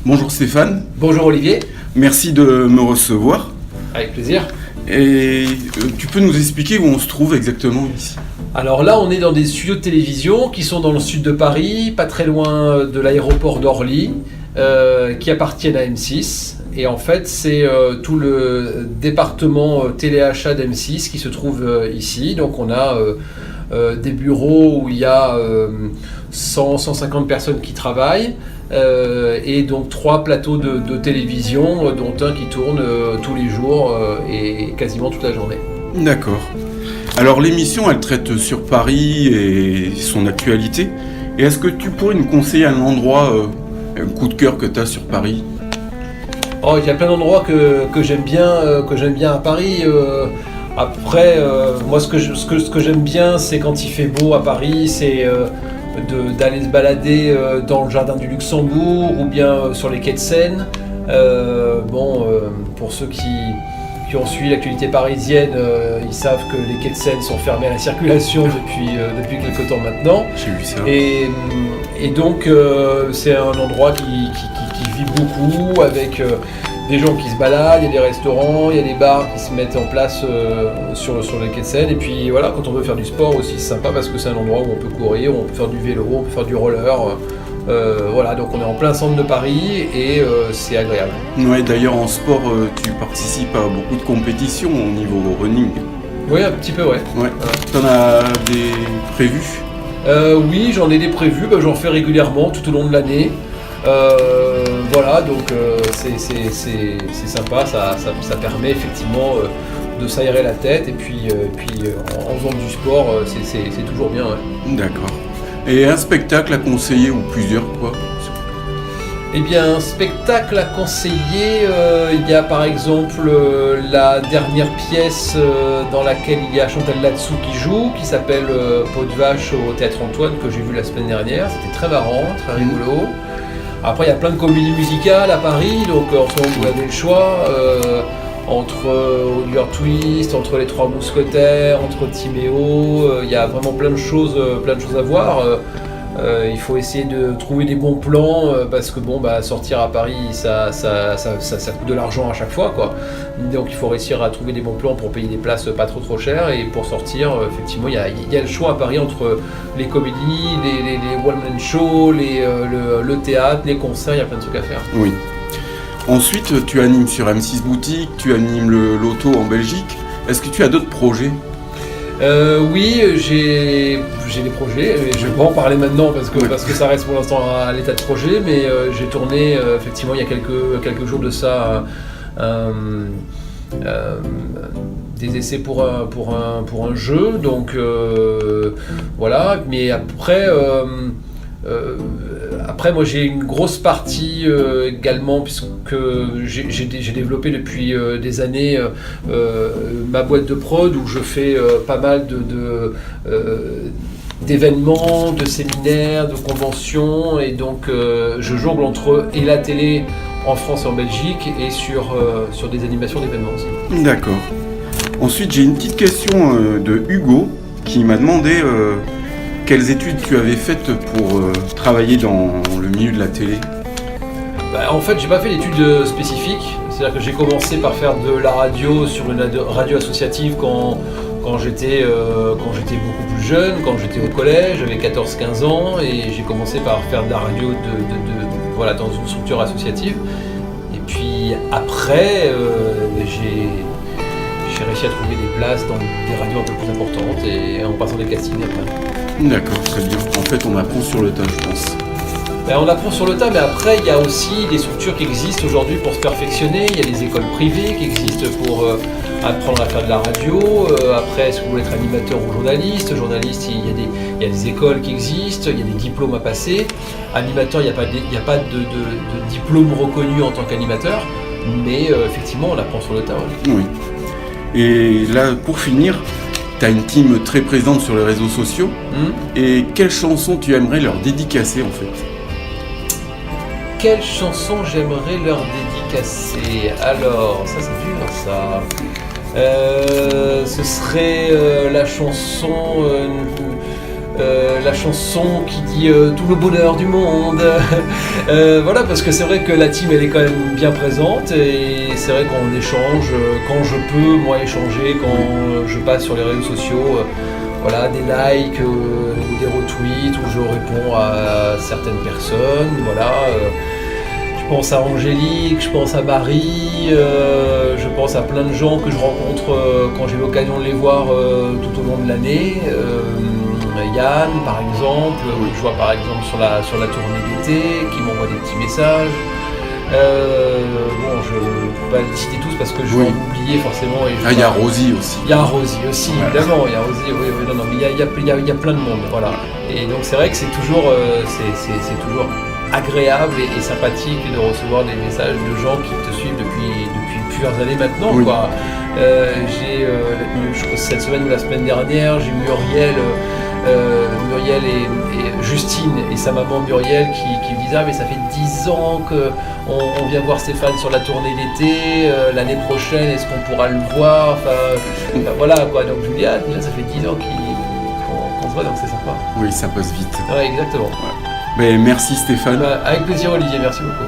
Bonjour Stéphane. Bonjour Olivier. Merci de me recevoir. Avec plaisir. Et tu peux nous expliquer où on se trouve exactement ici? Alors là, on est dans des studios de télévision qui sont dans le sud de Paris, pas très loin de l'aéroport d'Orly, qui appartiennent à M6. Et en fait, c'est tout le département téléachat d'M6 qui se trouve ici. Donc on a des bureaux où il y a 100-150 personnes qui travaillent. Et donc 3 plateaux de télévision, dont un qui tourne tous les jours et quasiment toute la journée. D'accord. Alors l'émission, elle traite sur Paris et son actualité. Et est-ce que tu pourrais nous conseiller un endroit, un coup de cœur que tu as sur Paris? Oh, il y a plein d'endroits que j'aime bien à Paris. Après, moi ce que j'aime bien, c'est quand il fait beau à Paris, c'est d'aller se balader dans le jardin du Luxembourg ou bien sur les quais de Seine. Pour ceux qui ont suivi l'actualité parisienne, ils savent que les quais de Seine sont fermés à la circulation depuis quelques temps maintenant. J'ai vu ça. Et donc c'est un endroit qui vit beaucoup avec des gens qui se baladent, il y a des restaurants, il y a des bars qui se mettent en place sur les quais de Seine. Et puis voilà, quand on veut faire du sport aussi, c'est sympa parce que c'est un endroit où on peut courir, où on peut faire du vélo, on peut faire du roller. Voilà, donc on est en plein centre de Paris et c'est agréable. Ouais, d'ailleurs en sport, tu participes à beaucoup de compétitions au niveau running. Oui, un petit peu, ouais. Ouais. T'en as des prévus? Oui, j'en ai des prévus, j'en fais régulièrement tout au long de l'année. Voilà, donc c'est sympa, ça permet effectivement de s'aérer la tête et puis en faisant du sport, c'est toujours bien. Ouais. D'accord. Et un spectacle à conseiller ou plusieurs, quoi? Eh bien, un spectacle à conseiller, il y a par exemple la dernière pièce dans laquelle il y a Chantal Latsou qui joue, qui s'appelle Peau de vache au Théâtre Antoine, que j'ai vu la semaine dernière. C'était très marrant, très rigolo. Après, il y a plein de comédies musicales à Paris, donc en ce moment vous avez le choix entre Oliver Twist, entre Les Trois Mousquetaires, entre Timéo. Il y a vraiment plein de choses à voir. Il faut essayer de trouver des bons plans parce que sortir à Paris ça coûte de l'argent à chaque fois, quoi. Donc il faut réussir à trouver des bons plans pour payer des places pas trop chères, et pour sortir effectivement il y a le choix à Paris entre les comédies, les one man shows, le théâtre, les concerts, il y a plein de trucs à faire. Oui. Ensuite tu animes sur M6 Boutique, tu animes le loto en Belgique. Est-ce que tu as d'autres projets? Oui, j'ai des projets, et je vais pas en parler maintenant parce que ça reste pour l'instant à l'état de projet, mais j'ai tourné effectivement il y a quelques jours de ça des essais pour un jeu, donc voilà. Mais après moi j'ai une grosse partie également, puisque j'ai développé depuis des années ma boîte de prod où je fais pas mal d'événements, de séminaires, de conventions, et donc je jongle entre la télé en France et en Belgique et sur des animations d'événements aussi. D'accord. Ensuite j'ai une petite question de Hugo qui m'a demandé quelles études tu avais faites pour travailler dans le milieu de la télé? En fait, j'ai pas fait d'études spécifiques. C'est-à-dire que j'ai commencé par faire de la radio sur une radio associative quand j'étais beaucoup plus jeune, quand j'étais au collège, j'avais 14-15 ans, et j'ai commencé par faire de la radio dans une structure associative. Et puis après, j'ai réussi à trouver des places dans des radios un peu plus importantes et en passant des castings après. D'accord, très bien. En fait, on apprend sur le tas, je pense. On apprend sur le tas, mais après, il y a aussi des structures qui existent aujourd'hui pour se perfectionner. Il y a des écoles privées qui existent pour apprendre à faire de la radio. Après, si vous voulez être animateur ou journaliste, il y a des écoles qui existent, il y a des diplômes à passer. Animateur, il n'y a pas de diplôme reconnu en tant qu'animateur, mais effectivement, on apprend sur le tas. Ouais. Oui. Et là, pour finir, tu as une team très présente sur les réseaux sociaux. Et quelle chanson tu aimerais leur dédicacer en fait? Quelle chanson j'aimerais leur dédicacer? Alors, ça c'est dur ça. Ce serait la chanson la chanson qui dit tout le bonheur du monde. Voilà, parce que c'est vrai que la team elle est quand même bien présente et c'est vrai qu'on échange quand je peux, moi échanger quand je passe sur les réseaux sociaux. Voilà, des likes ou des retweets où je réponds à certaines personnes. Voilà, je pense à Angélique, je pense à Marie, je pense à plein de gens que je rencontre quand j'ai l'occasion de les voir tout au long de l'année. Yann par exemple, je vois par exemple sur la tournée d'été, qui m'envoie des petits messages. Bon, je ne peux pas les citer tous parce que je vais en oublier forcément. Il y a Rosie aussi. Il y a Rosie aussi, évidemment. Il y a Rosie, oui, non, mais il y a plein de monde, voilà. Et donc c'est vrai que c'est toujours agréable et sympathique de recevoir des messages de gens qui te suivent depuis plusieurs années maintenant, quoi. Je crois que cette semaine ou la semaine dernière, j'ai Muriel et Justine et sa maman Muriel qui me disaient mais ça fait 10 ans qu'on vient voir Stéphane sur la tournée d'été, l'année prochaine est-ce qu'on pourra le voir, voilà quoi. Donc je me dis déjà ça fait 10 ans qu'on se voit, donc c'est sympa. Oui, ça passe vite. Ouais, exactement. Mais merci Stéphane. Avec plaisir Olivier, merci beaucoup.